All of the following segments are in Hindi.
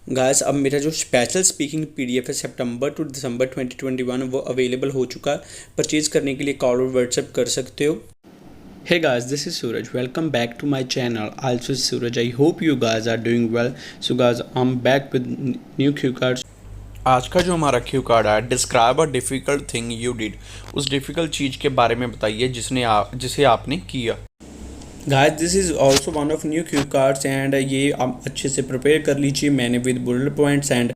गाइस अब मेरा जो स्पेशल स्पीकिंग पीडीएफ है सितंबर टू दिसंबर 2021 वो अवेलेबल हो चुका है। परचेज करने के लिए कॉल और व्हाट्सएप कर सकते हो। Hey guys, this is Suraj. Welcome back to my channel. Also Suraj. I hope you guys are doing well. So guys, I'm back with new cue cards. आज का जो हमारा क्यू कार्ड है, describe a difficult thing you did. उस डिफ़िकल्ट चीज़ के बारे में बताइए जिसे आपने किया। Guys, this is also one of new cue cards and ये आप अच्छे से प्रिपेयर कर लीजिए। मैंने with bullet points and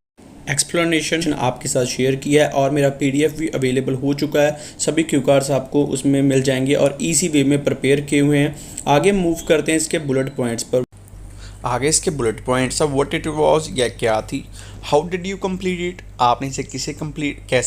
explanation आपके साथ शेयर किया है और मेरा पीडीएफ भी अवेलेबल हो चुका है। सभी क्यू कार्ड्स आपको उसमें मिल जाएंगे और इजी वे में प्रिपेयर किए हुए हैं। आगे मूव करते हैं इसके बुलेट पॉइंट्स पर। आगे इसके bullet points, what it was, या क्या थी, how did you complete it, आपने इसे कैसे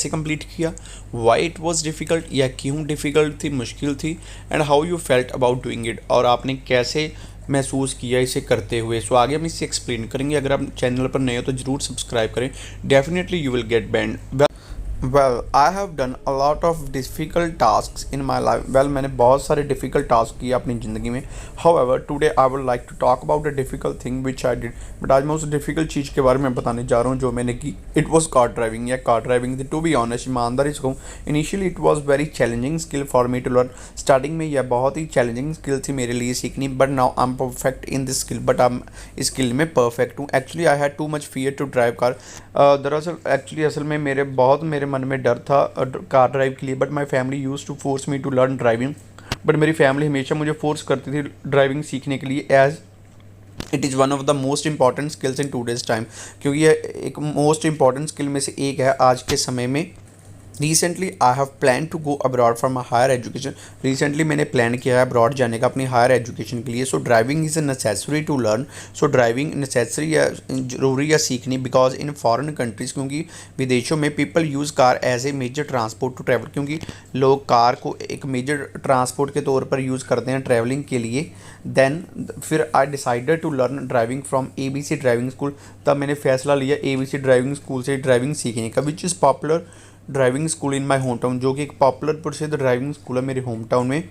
कंप्लीट किया, वाई इट वाज डिफ़िकल्ट, या क्यों डिफ़िकल्ट थी, मुश्किल थी, and how you felt about doing it, और आपने कैसे महसूस किया इसे करते हुए। सो आगे हम इसे एक्सप्लेन करेंगे। अगर आप चैनल पर नए हो तो ज़रूर सब्सक्राइब करें। Definitely you will get band. Well I have done a lot of difficult task in my life. Well मैंने बहुत सारे डिफ़िकल्ट टास्क किए अपनी ज़िंदगी में। However today I would like to talk about a difficult thing which I did. But आज मैं उस डिफ़िकल्ट चीज़ के बारे में बताने जा रहा हूँ जो मैंने की। इट वॉज कार ड्राइविंग, या कार ड्राइविंग थी। टू बी ऑनेस्ट, ईमानदारी से कहूँ, initially it was very challenging skill for me to learn. Starting में यह बहुत ही चैलेंजिंग स्किल थी मेरे लिए सीखनी। But now I am perfect in this skill. But I इस स्किल में परफेक्ट हूँ। Actually I had too much fear to drive car. दरअसल असल में मेरे मन में डर था कार ड्राइव के लिए। But my family use to force me to learn driving. But मेरी फैमिली हमेशा मुझे फोर्स करती थी ड्राइविंग सीखने के लिए, as it is one of the most important skills in today's time. क्योंकि यह एक मोस्ट इंपॉर्टेंट स्किल में से एक है आज के समय में। Recently I have plan to go abroad for my higher education. Recently मैंने प्लान किया है अब्रॉड जाने का अपनी हायर एजुकेशन के लिए। So driving is a necessary to learn. So driving necessary या ज़रूरी या सीखनी, बिकॉज इन फॉरेन कंट्रीज़, क्योंकि विदेशों में people use car as a major transport to travel. क्योंकि लोग कार को एक मेजर ट्रांसपोर्ट के तौर पर यूज़ करते हैं ट्रैवलिंग के लिए। देन फिर I decided to learn driving from ABC driving school. तब मैंने फैसला लिया ABC ड्राइविंग स्कूल से ड्राइविंग सीखने का, which is popular driving school in my home town, जो कि एक पॉपुलर प्रसिद्ध ड्राइविंग स्कूल है मेरे होम टाउन में।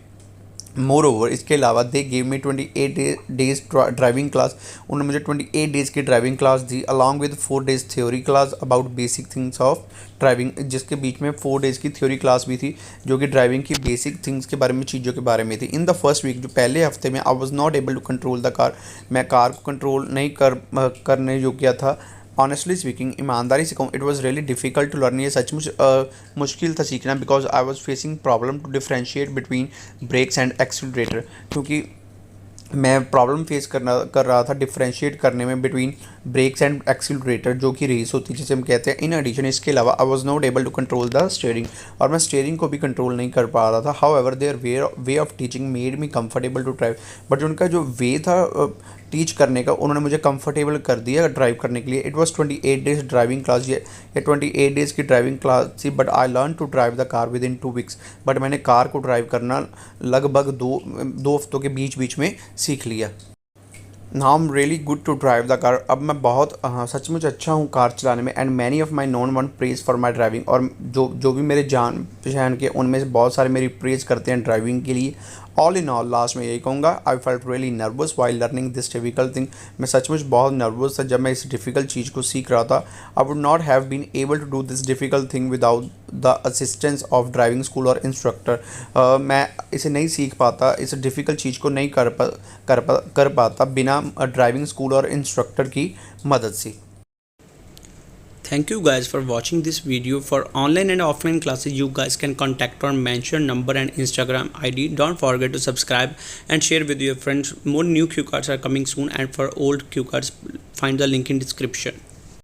मोर ओवर, इसके अलावा they gave me 28 days driving class. उन्होंने मुझे 28 डेज़ की driving class the, along with 4 days theory class about basic things of driving, जिसके बीच में 4 डेज़ की थ्योरी क्लास भी थी, जो कि ड्राइविंग की बेसिक थिंग्स के बारे में, चीज़ों के बारे में थी। इन द फर्स्ट वीक, जो पहले हफ्ते में, I was not able to control the car. मैं कार को कंट्रोल नहीं करने योग्य था। ऑनेस्टली स्पीकिंग, ईमानदारी से कहूँ, it was really difficult to learn. ये सचमुच मुश्किल था सीखना, because I was facing problem to differentiate between brakes and accelerator. क्योंकि मैं प्रॉब्लम फेस कर रहा था डिफ्रेंशिएट करने में बिटवीन ब्रेक्स एंड एक्सीलरेटर, जो कि रेस होती है जिसे हम कहते हैं। इन एडिशन, इसके अलावा I was not able to control the steering, और मैं स्टीयरिंग को भी कंट्रोल नहीं कर पा रहा था। However their way of teaching made me comfortable to drive. But उनका जो वे था टीच करने का, उन्होंने मुझे कंफर्टेबल कर दिया ड्राइव करने के लिए। It was 28 days driving class, ये 28 डेज़ की ड्राइविंग क्लास थी। But I learn to drive the car within 2 weeks. But मैंने कार को ड्राइव करना लगभग दो हफ्तों के बीच में सीख लिया। Now am really good to drive the car. अब मैं बहुत सचमुच अच्छा हूँ कार चलाने में। And many of my known one praise for my driving. और जो भी मेरे जान पहचान के, उनमें से बहुत सारे मेरी प्रेज करते हैं ड्राइविंग के लिए। ऑल इन ऑल, लास्ट में यही कहूँगा, I felt really nervous while learning this difficult thing. मैं सचमुच बहुत नर्वस था जब मैं इस डिफ़िकल्ट चीज़ को सीख रहा था। I would not have been able to do this difficult thing without the assistance of driving school और इंस्ट्रक्टर। मैं इसे नहीं सीख पाता, इस डिफ़िकल्ट चीज़ को नहीं कर पाता बिना ड्राइविंग स्कूल और इंस्ट्रक्टर की मदद से। Thank you guys for watching this video. For online and offline classes, you guys can contact or mention number and Instagram ID. Don't forget to subscribe and share with your friends. More new cue cards are coming soon, and for old cue cards, find the link in description.